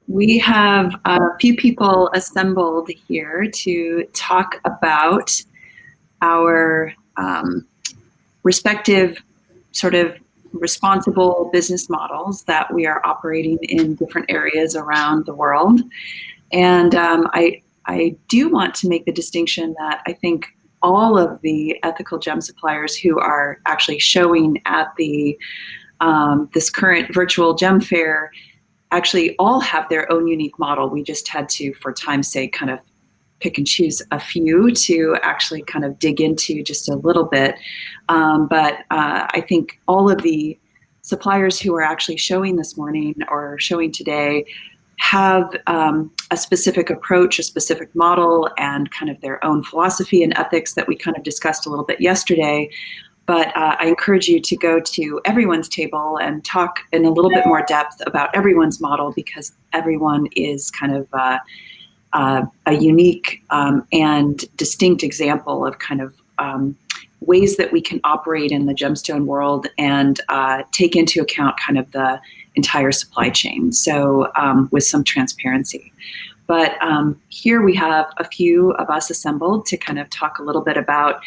We have a few people assembled here to talk about our respective sort of responsible business models that we are operating in different areas around the world. And I do want to make the distinction that I think all of the ethical gem suppliers who are actually showing at the this current virtual gem fair actually all have their own unique model. We just had to, for time's sake, kind of pick and choose a few to actually kind of dig into just a little bit. But I think all of the suppliers who are actually showing this morning or showing today have a specific approach, a specific model, and kind of their own philosophy and ethics that we kind of discussed a little bit yesterday. But I encourage you to go to everyone's table and talk in a little bit more depth about everyone's model, because everyone is kind of a unique and distinct example of kind of ways that we can operate in the gemstone world and take into account kind of the entire supply chain. So with some transparency. But here we have a few of us assembled to kind of talk a little bit about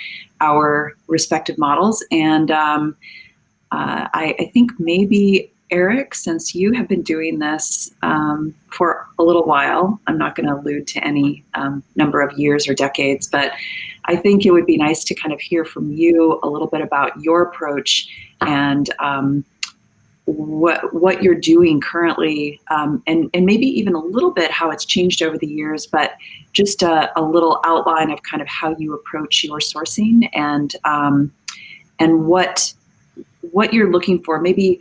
our respective models. And I think maybe Eric, since you have been doing this for a little while, I'm not going to allude to any number of years or decades, but I think it would be nice to kind of hear from you a little bit about your approach and what you're doing currently, and maybe even a little bit how it's changed over the years, but just a little outline of kind of how you approach your sourcing and what you're looking for. Maybe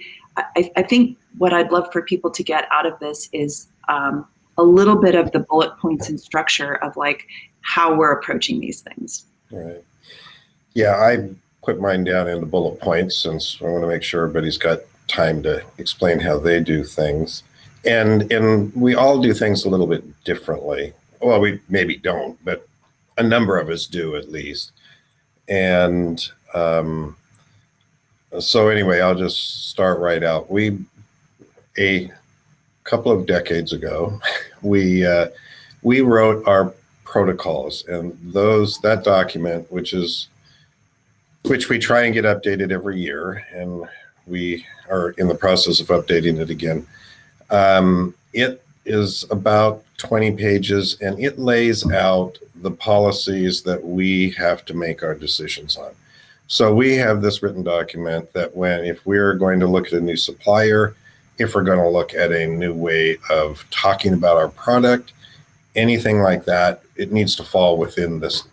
I think what I'd love for people to get out of this is a little bit of the bullet points and structure of like how we're approaching these things. Right. Yeah, I put mine down in the bullet points since I want to make sure everybody's got time to explain how they do things. And we all do things a little bit differently. Well, we maybe don't, but a number of us do at least. And so anyway, I'll just start right out. A couple of decades ago, we wrote our protocols, and that document, which we try and get updated every year, and we are in the process of updating it again. It is about 20 pages, and it lays out the policies that we have to make our decisions on. So we have this written document that if we're going to look at a new supplier, if we're going to look at a new way of talking about our product, anything like that, it needs to fall within this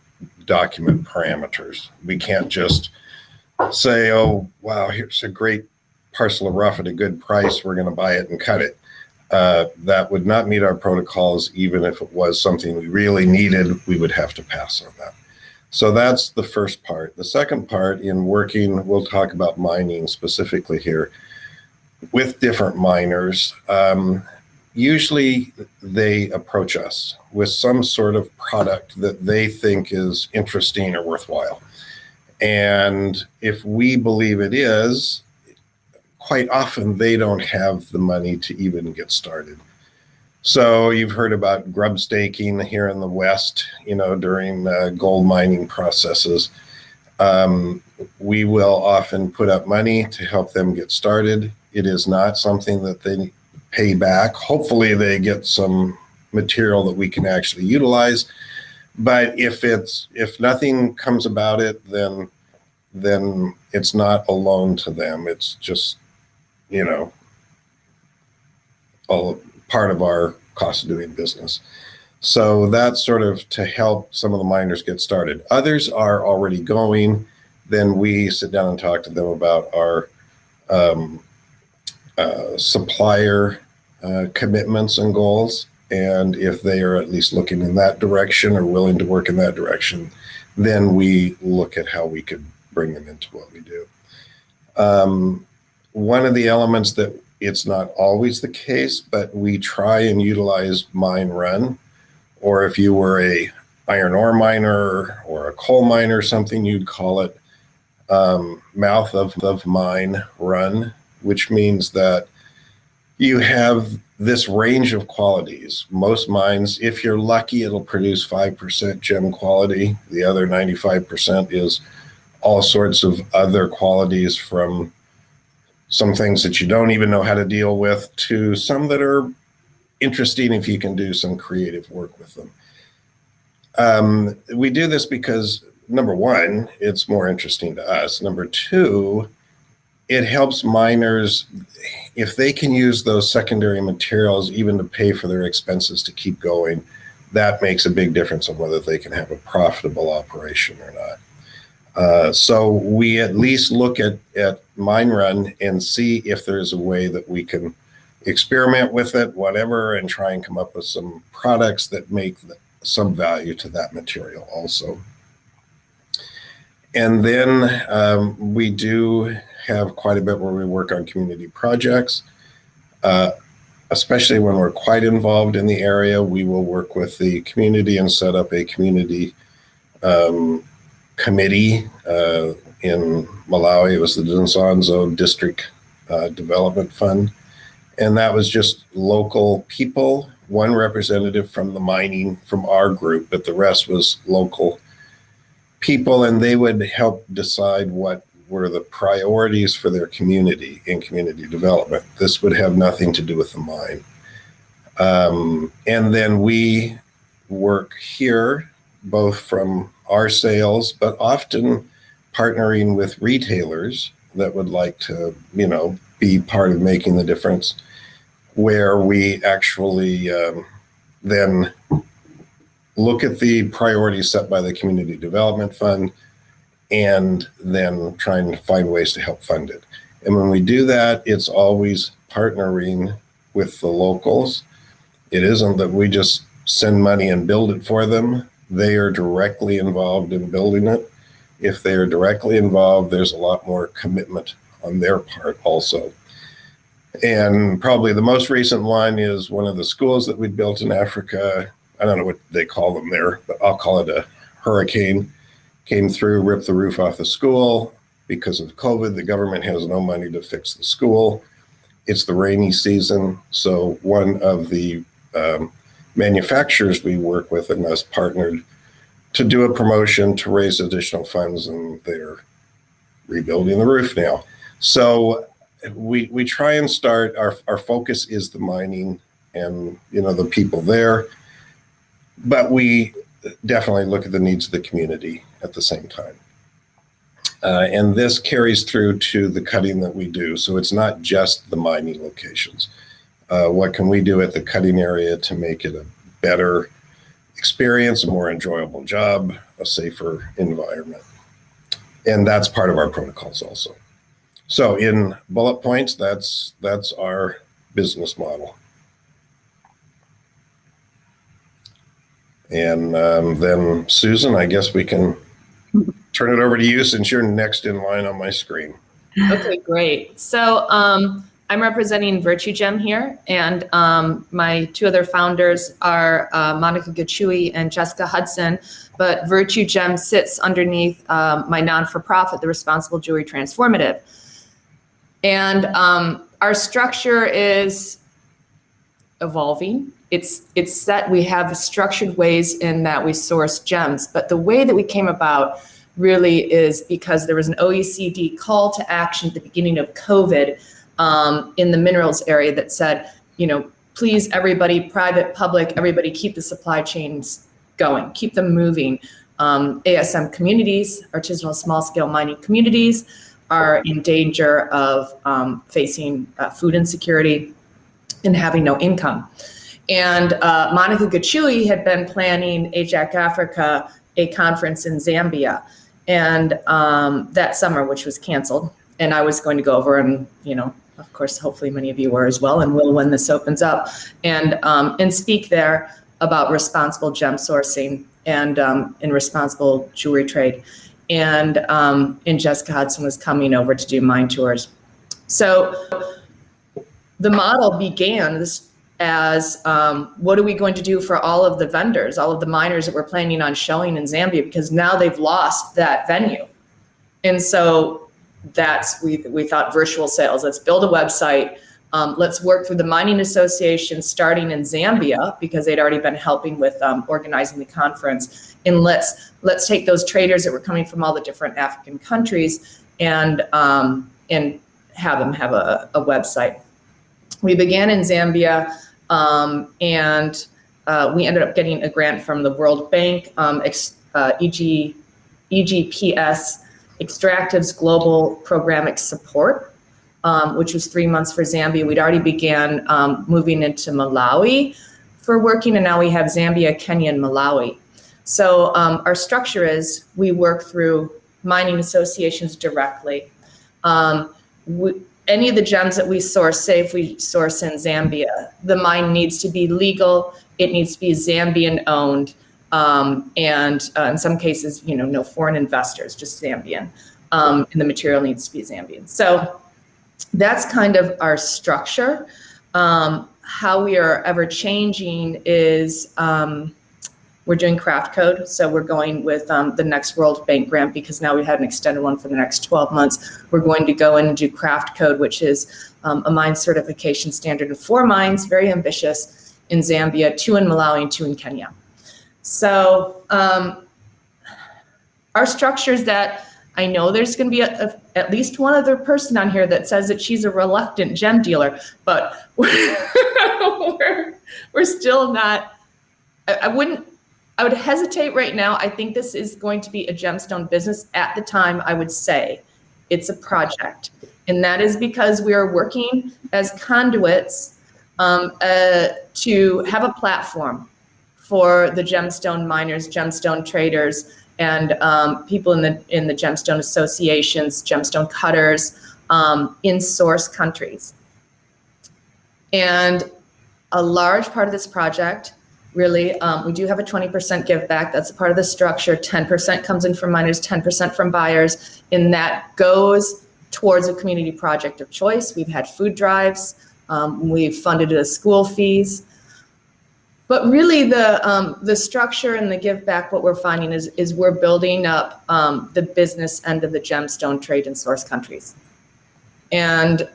document parameters. We can't just say, oh, wow, here's a great parcel of rough at a good price, we're going to buy it and cut it. That would not meet our protocols. Even if it was something we really needed, we would have to pass on that. So that's the first part. The second part, in working, we'll talk about mining specifically here, with different miners. Usually they approach us with some sort of product that they think is interesting or worthwhile. And if we believe it is, quite often they don't have the money to even get started. So you've heard about grub staking here in the West, during gold mining processes. We will often put up money to help them get started. It is not something that they pay back. Hopefully they get some material that we can actually utilize. But if nothing comes about it, then it's not a loan to them. It's just, a part of our cost of doing business. So that's sort of to help some of the miners get started. Others are already going. Then we sit down and talk to them about our supplier commitments and goals. And if they are at least looking in that direction or willing to work in that direction, then we look at how we could bring them into what we do. One of the elements that it's not always the case, but we try and utilize mine run, or if you were a iron ore miner or a coal miner, something, you'd call it mouth of mine run, which means that you have this range of qualities. Most mines, if you're lucky, it'll produce 5% gem quality. The other 95% is all sorts of other qualities, from some things that you don't even know how to deal with to some that are interesting if you can do some creative work with them. We do this because, number one, it's more interesting to us. Number two, it helps miners, if they can use those secondary materials even to pay for their expenses to keep going, that makes a big difference on whether they can have a profitable operation or not. So we at least look at mine run and see if there's a way that we can experiment with it, whatever, and try and come up with some products that make some value to that material also. And then we do have quite a bit where we work on community projects, especially when we're quite involved in the area. We will work with the community and set up a community committee. In Malawi, it was the Nzanzo District Development Fund. And that was just local people, one representative from the mining, from our group, but the rest was local people, and they would help decide what were the priorities for their community in community development. This would have nothing to do with the mine. And then we work here, both from our sales, but often partnering with retailers that would like to, be part of making the difference, where we actually then look at the priorities set by the Community Development Fund and then try and find ways to help fund it. And when we do that, it's always partnering with the locals. It isn't that we just send money and build it for them. They are directly involved in building it. If they are directly involved, there's a lot more commitment on their part also. And probably the most recent one is one of the schools that we built in Africa. I don't know what they call them there, but I'll call it a hurricane. Came through, ripped the roof off the school. Because of COVID, the government has no money to fix the school. It's the rainy season. So one of the manufacturers we work with and us partnered to do a promotion to raise additional funds, and they're rebuilding the roof now. So we try and start, our focus is the mining and the people there, but we definitely look at the needs of the community at the same time. And this carries through to the cutting that we do. So it's not just the mining locations. What can we do at the cutting area to make it a better experience, a more enjoyable job, a safer environment? And that's part of our protocols also. So in bullet points, that's our business model. And then Susan, I guess we can turn it over to you since you're next in line on my screen. Okay, great. So I'm representing Virtu Gem here, and my two other founders are Monica Gachui and Jessica Hudson, but Virtu Gem sits underneath my non-for-profit, the Responsible Jewelry Transformative. And our structure is evolving. It's set, we have structured ways in that we source gems, but the way that we came about really is because there was an OECD call to action at the beginning of COVID in the minerals area that said, please everybody, private, public, everybody keep the supply chains going, keep them moving. ASM communities, artisanal small scale mining communities, are in danger of facing food insecurity and having no income. And Monica Gachui had been planning AJAC Africa, a conference in Zambia, and that summer, which was canceled. And I was going to go over and, of course, hopefully many of you were as well, and will when this opens up, and speak there about responsible gem sourcing and responsible jewelry trade. And Jessica Hudson was coming over to do mine tours. So the model began as what are we going to do for all of the vendors, all of the miners that we're planning on showing in Zambia, because now they've lost that venue. And so we thought virtual sales, let's build a website let's work through the mining association starting in Zambia, because they'd already been helping with organizing the conference. And let's take those traders that were coming from all the different African countries and have them have a website. We began in Zambia, and we ended up getting a grant from the World Bank, EGPS, Extractives Global Programming Support, which was 3 months for Zambia. We'd already began moving into Malawi for working, and now we have Zambia, Kenya, and Malawi. So our structure is we work through mining associations directly. Any of the gems that we source, say if we source in Zambia, the mine needs to be legal, it needs to be Zambian owned, and in some cases, no foreign investors, just Zambian, and the material needs to be Zambian. So that's kind of our structure. How we are ever changing is we're doing craft code. So we're going with the next World Bank grant, because now we've had an extended one for the next 12 months. We're going to go in and do craft code, which is a mine certification standard in 4 mines, very ambitious, in Zambia, 2 in Malawi, and 2 in Kenya. So our structure is that I know there's going to be at least one other person on here that says that she's a reluctant gem dealer, but we're still not. I would hesitate right now. I think this is going to be a gemstone business. At the time, I would say it's a project. And that is because we are working as conduits to have a platform for the gemstone miners, gemstone traders, and people in the gemstone associations, gemstone cutters in source countries. And a large part of this project, really, we do have a 20% give back. That's a part of the structure. 10% comes in from miners, 10% from buyers, and that goes towards a community project of choice. We've had food drives. We've funded school fees. But really, the structure and the give back, what we're finding is we're building up the business end of the gemstone trade in source countries, and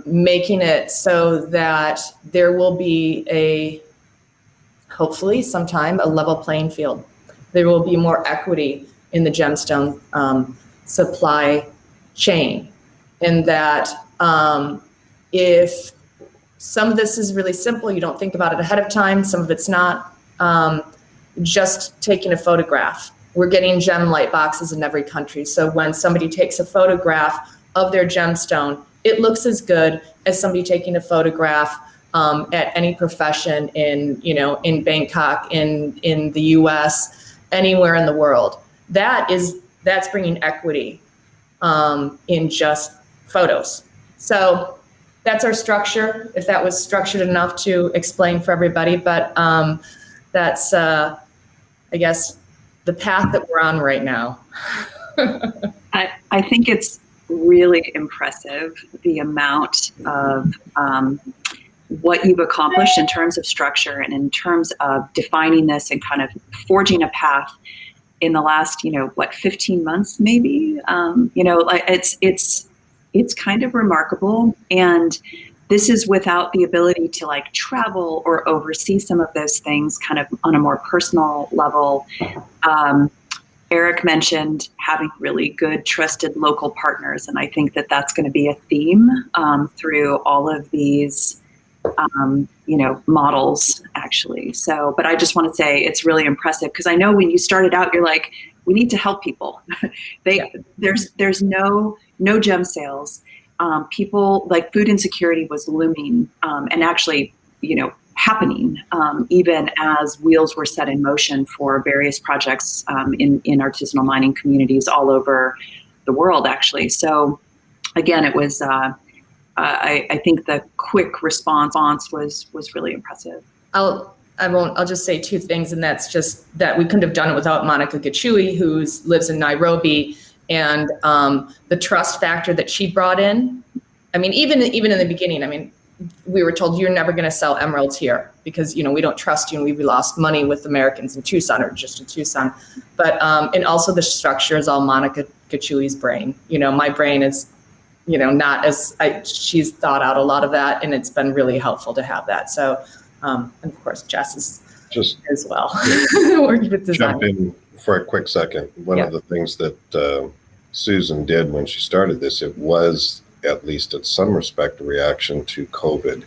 making it so that there will be hopefully sometime, a level playing field. There will be more equity in the gemstone supply chain, and that if some of this is really simple, you don't think about it ahead of time, some of it's not, just taking a photograph. We're getting gem light boxes in every country. So when somebody takes a photograph of their gemstone, it looks as good as somebody taking a photograph at any profession in Bangkok, in the US, anywhere in the world. That's bringing equity in just photos. So that's our structure, if that was structured enough to explain for everybody. But that's, I guess, the path that we're on right now. I think it's really impressive, the amount of what you've accomplished in terms of structure and in terms of defining this and kind of forging a path in the last, 15 months, maybe. It's kind of remarkable. And this is without the ability to travel or oversee some of those things kind of on a more personal level. Eric mentioned having really good, trusted local partners. And I think that that's going to be a theme through all of these, models, actually. So, but I just want to say it's really impressive, because I know when you started out, you're like, we need to help people. There's no gem sales. People, food insecurity was looming and actually, happening even as wheels were set in motion for various projects in artisanal mining communities all over the world, actually. So again, it was, I think the quick response was really impressive. I'll just say 2 things, and that's just that we couldn't have done it without Monica Gachui, who lives in Nairobi, and the trust factor that she brought in. I mean, even in the beginning, we were told you're never going to sell emeralds here because, we don't trust you, and we lost money with Americans in Tucson, or just in Tucson. But and also the structure is all Monica Gachui's brain. My brain is not as, she's thought out a lot of that, and it's been really helpful to have that. So, and of course, Jess is Just as well, working with design. jump in for a quick second. One of the things that Susan did when she started this, it was, at least in some respect, a reaction to COVID.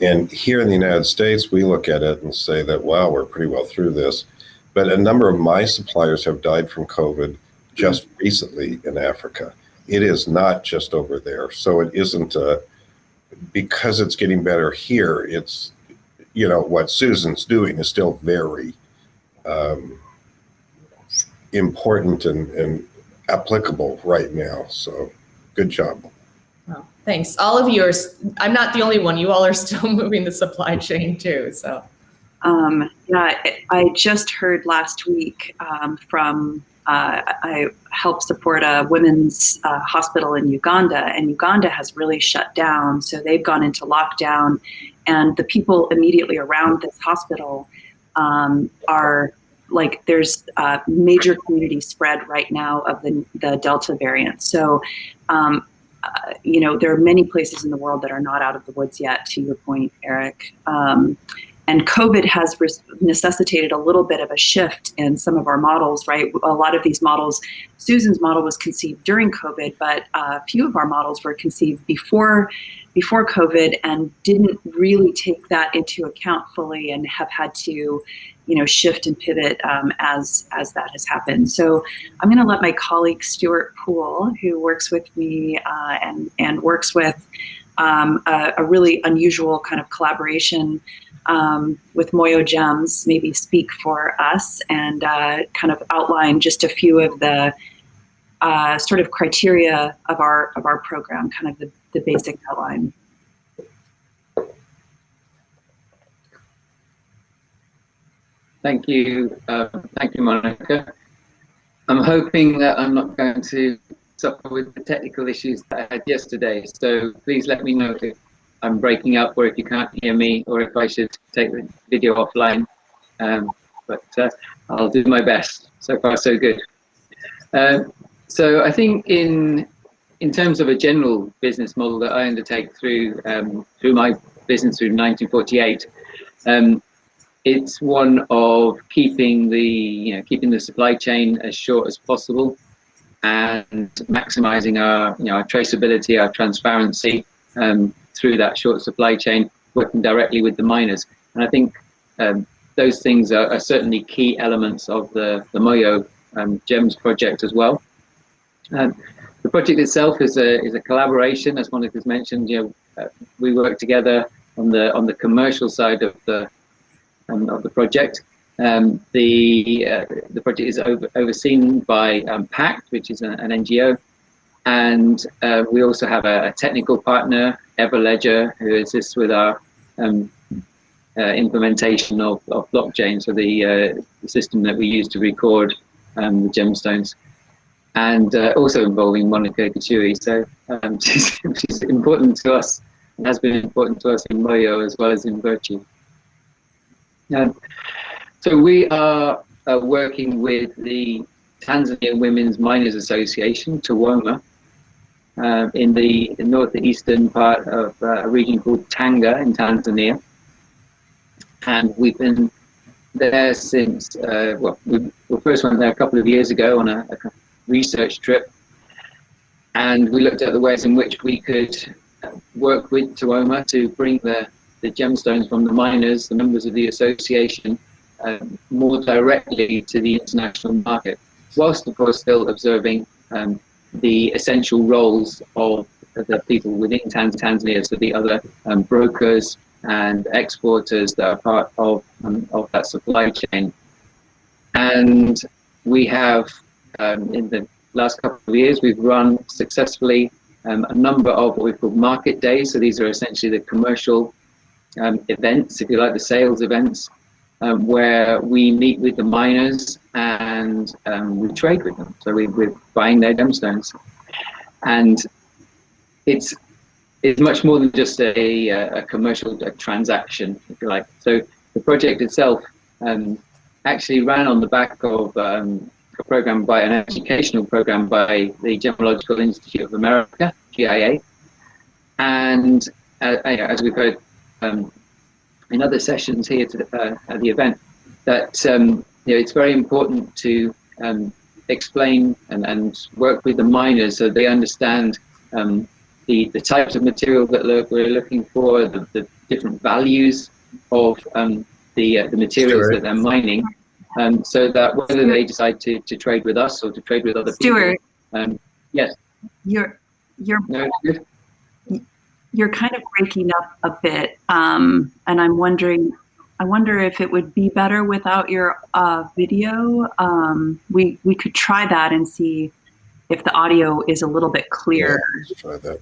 And here in the United States, we look at it and say that, wow, we're pretty well through this. But a number of my suppliers have died from COVID just recently in Africa. It is not just over there. So it isn't, because it's getting better here, it's, what Susan's doing is still very important and applicable right now. So good job. Well, thanks. All of you I'm not the only one. You all are still moving the supply chain too. So. I just heard last week from, I helped support a women's hospital in Uganda, and Uganda has really shut down. So they've gone into lockdown, and the people immediately around this hospital are like, there's a major community spread right now of the Delta variant. So, there are many places in the world that are not out of the woods yet, to your point, Eric. And COVID has necessitated a little bit of a shift in some of our models, right? A lot of these models, Susan's model was conceived during COVID, but a few of our models were conceived before COVID and didn't really take that into account fully, and have had to, shift and pivot as that has happened. So I'm going to let my colleague Stuart Poole, who works with me and works with a really unusual kind of collaboration with Moyo Gems, maybe speak for us and kind of outline just a few of the sort of criteria of our program, kind of the basic outline. Thank you, Monica. I'm hoping that I'm not going to suffer with the technical issues that I had yesterday. So please let me know if I'm breaking up, or if you can't hear me, or if I should take the video offline. But I'll do my best. So far, so good. So I think in terms of a general business model that I undertake through my business through 1948, it's one of keeping the supply chain as short as possible, and maximizing our traceability, our transparency through that short supply chain, working directly with the miners. And I think those things are certainly key elements of the Moyo Gems project as well. The project itself is a collaboration, as Monica's mentioned. We work together on the commercial side of the project. The project is overseen by PACT, which is an NGO, and we also have a technical partner, Everledger, who assists with our implementation of blockchain, so the system that we use to record the gemstones, and also involving Monica Gachui. So she's important to us, and has been important to us in Moyo as well as in Virtu. So we are working with the Tanzania Women's Miners Association, TAWOMA, in the northeastern part of a region called Tanga in Tanzania. And we've been there since, we first went there a couple of years ago on a research trip. And we looked at the ways in which we could work with TAWOMA to bring the gemstones from the miners, the members of the association, more directly to the international market, whilst of course still observing the essential roles of the people within Tanzania, so the other brokers and exporters that are part of that supply chain. And we have, in the last couple of years, we've run successfully a number of what we call market days. So these are essentially the commercial events, if you like, the sales events, where we meet with the miners and we trade with them. So we're buying their gemstones, and it's much more than just a commercial transaction, if you like. So the project itself actually ran on the back of a program an educational program by the Gemological Institute of America, GIA. And as we've heard in other sessions here at the event, that it's very important to explain and work with the miners so they understand the types of material that we're looking for, the different values of the materials that they're mining, so that whether they decide to trade with us or to trade with other Stuart, people. Yes. You're No, you're kind of breaking up a bit, and I wonder if it would be better without your video. We could try that and see if the audio is a little bit clearer. Yeah, let's try that.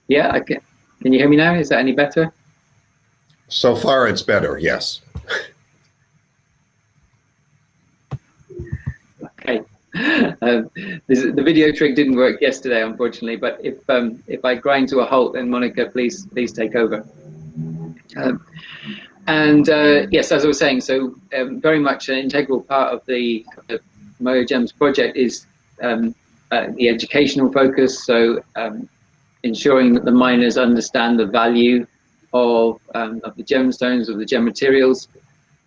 Yeah, I can. Can you hear me now? Is that any better? So far, it's better. Yes. Okay. The video trick didn't work yesterday, unfortunately. But if I grind to a halt, then Monica, please take over. Yes, as I was saying, so very much an integral part of the Moyo Gems project is the educational focus. So ensuring that the miners understand the value of the gemstones, of the gem materials.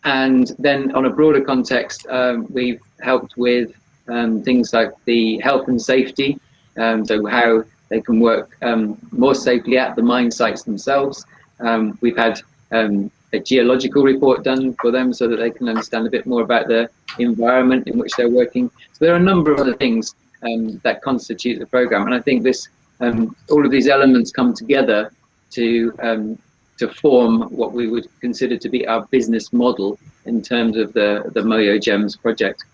And then on a broader context, we've helped with things like the health and safety, so how they can work more safely at the mine sites themselves. We've had a geological report done for them so that they can understand a bit more about the environment in which they're working. So there are a number of other things that constitute the program. And I think this, all of these elements come together to form what we would consider to be our business model in terms of the Moyo Gems project.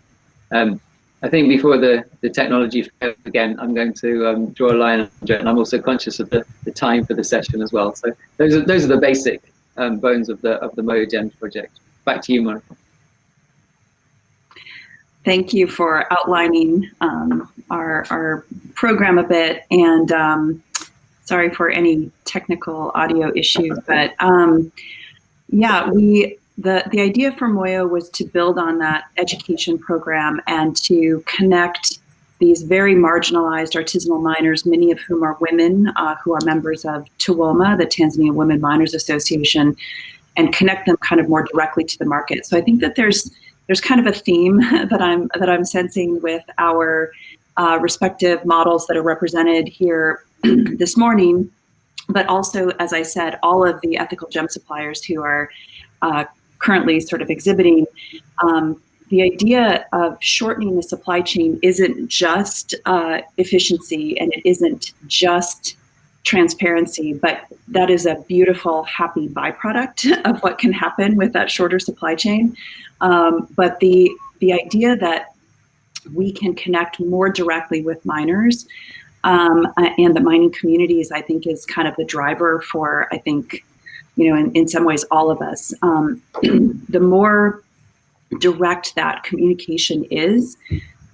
I think before the technology fails again, I'm going to draw a line under it, and I'm also conscious of the time for the session as well. So those are the basic bones of the Moyo Gems project. Back to you, Monica. Thank you for outlining our program a bit, and sorry for any technical audio issues, but yeah, the idea for Moyo was to build on that education program and to connect these very marginalized artisanal miners, many of whom are women who are members of TAWOMA, the Tanzania Women Miners Association, and connect them kind of more directly to the market. So I think that there's kind of a theme that I'm sensing with our respective models that are represented here this morning, but also, as I said, all of the ethical gem suppliers who are currently sort of exhibiting. The idea of shortening the supply chain isn't just efficiency, and it isn't just transparency, but that is a beautiful, happy byproduct of what can happen with that shorter supply chain. But the idea that we can connect more directly with miners and the mining communities, I think, is kind of the driver for, I think, in some ways, all of us. The more direct that communication is,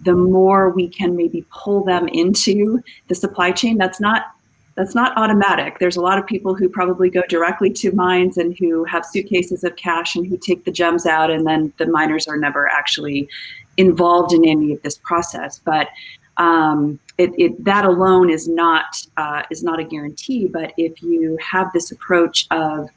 the more we can maybe pull them into the supply chain. That's not automatic. There's a lot of people who probably go directly to mines and who have suitcases of cash and who take the gems out, and then the miners are never actually involved in any of this process. But that alone is not a guarantee. But if you have this approach of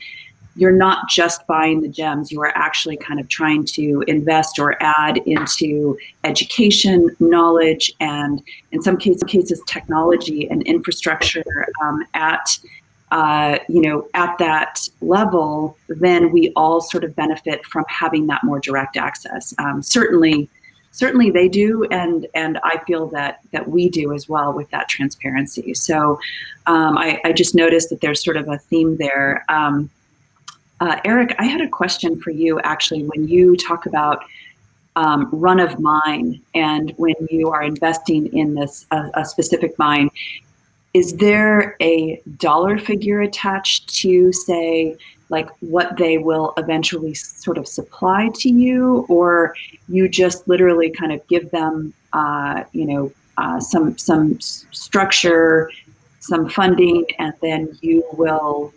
you're not just buying the gems, you are actually kind of trying to invest or add into education, knowledge, and in some cases technology and infrastructure at that level, then we all sort of benefit from having that more direct access. Certainly they do, and I feel that we do as well with that transparency. So I just noticed that there's sort of a theme there. Eric, I had a question for you, actually, when you talk about run of mine and when you are investing in this a specific mine. Is there a dollar figure attached to, say, like what they will eventually sort of supply to you, or you just literally kind of give them, some structure, some funding, and then you will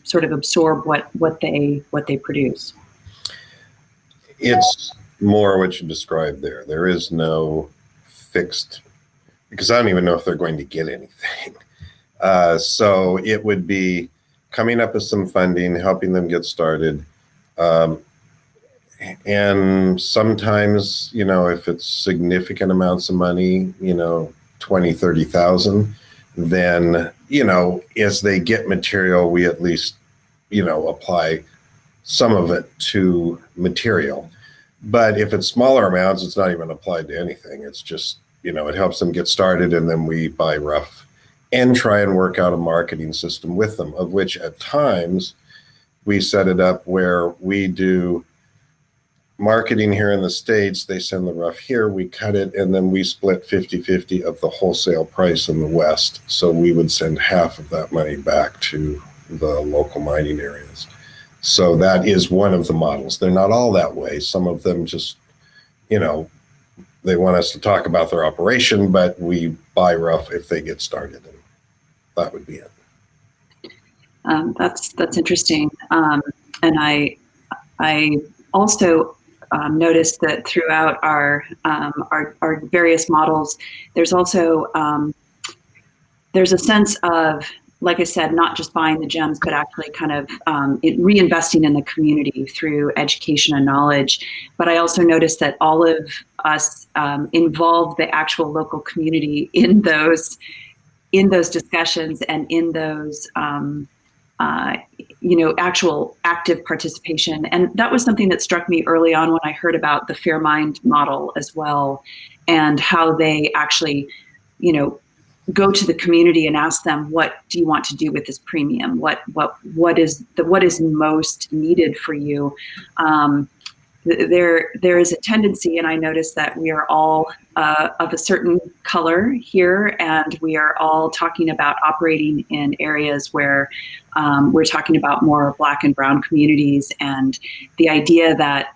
sort of absorb what they produce? It's more what you described there. There is no fixed, because I don't even know if they're going to get anything. So it would be coming up with some funding, helping them get started. And sometimes, if it's significant amounts of money, 20, 30,000, then, as they get material, we at least, apply some of it to material. But if it's smaller amounts, it's not even applied to anything. It's just, it helps them get started, and then we buy rough and try and work out a marketing system with them, of which at times we set it up where we do marketing here in the States, they send the rough here, we cut it, and then we split 50-50 of the wholesale price in the West. So we would send half of that money back to the local mining areas. So that is one of the models. They're not all that way. Some of them just, they want us to talk about their operation, but we buy rough if they get started, and that would be it. That's interesting. And I also noticed that throughout our various models, there's also there's a sense of, like I said, not just buying the gems, but actually kind of reinvesting in the community through education and knowledge. But I also noticed that all of us involved the actual local community in those discussions and in those actual active participation. And that was something that struck me early on when I heard about the Fair Mind model as well, and how they actually, go to the community and ask them, what do you want to do with this premium? What is most needed for you? There is a tendency, and I noticed that we are all of a certain color here, and we are all talking about operating in areas where we're talking about more Black and brown communities, and the idea that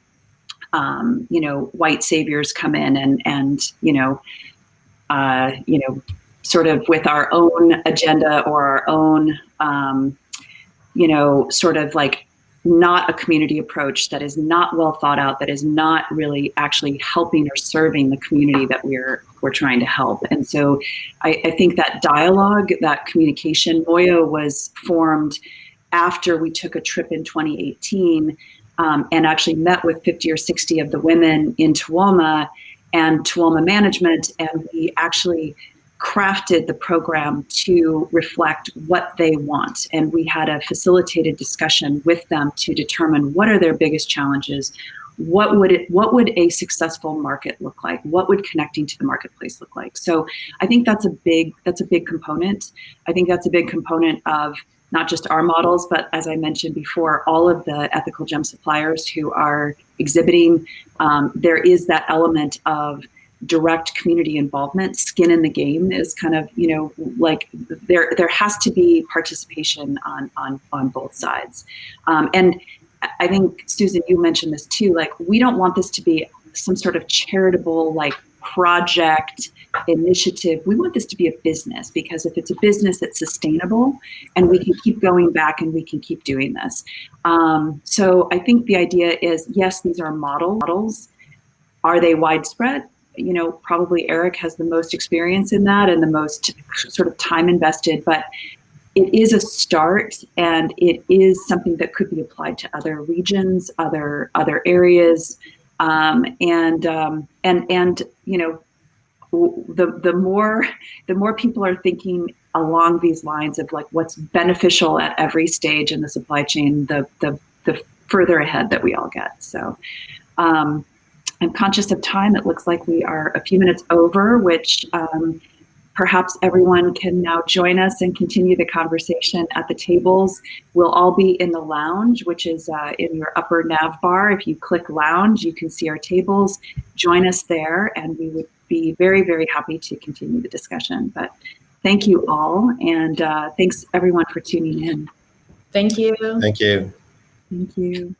white saviors come in and sort of with our own agenda or our own sort of like not a community approach that is not well thought out, that is not really actually helping or serving the community that we're trying to help. And so I think that dialogue, that communication, Moyo was formed after we took a trip in 2018 and actually met with 50 or 60 of the women in Tuolumne and Tuolumne management, and we actually crafted the program to reflect what they want. And we had a facilitated discussion with them to determine what are their biggest challenges. What would a successful market look like? What would connecting to the marketplace look like? So I think that's a big component. I think that's a big component of not just our models, but as I mentioned before, all of the ethical gem suppliers who are exhibiting. There is that element of direct community involvement. Skin in the game is kind of, like there has to be participation on both sides. And I think, Susan, you mentioned this too, like we don't want this to be some sort of charitable like project initiative. We want this to be a business, because if it's a business, it's sustainable and we can keep going back and we can keep doing this. So I think the idea is, yes, these are models. Are they widespread? Probably Eric has the most experience in that and the most sort of time invested, but it is a start, and it is something that could be applied to other regions, other areas, and the more people are thinking along these lines of like what's beneficial at every stage in the supply chain, the further ahead that we all get. So. I'm conscious of time. It looks like we are a few minutes over, which perhaps everyone can now join us and continue the conversation at the tables. We'll all be in the lounge, which is in your upper nav bar. If you click lounge, you can see our tables. Join us there, and we would be very, very happy to continue the discussion. But thank you all, and thanks everyone for tuning in. Thank you. Thank you. Thank you.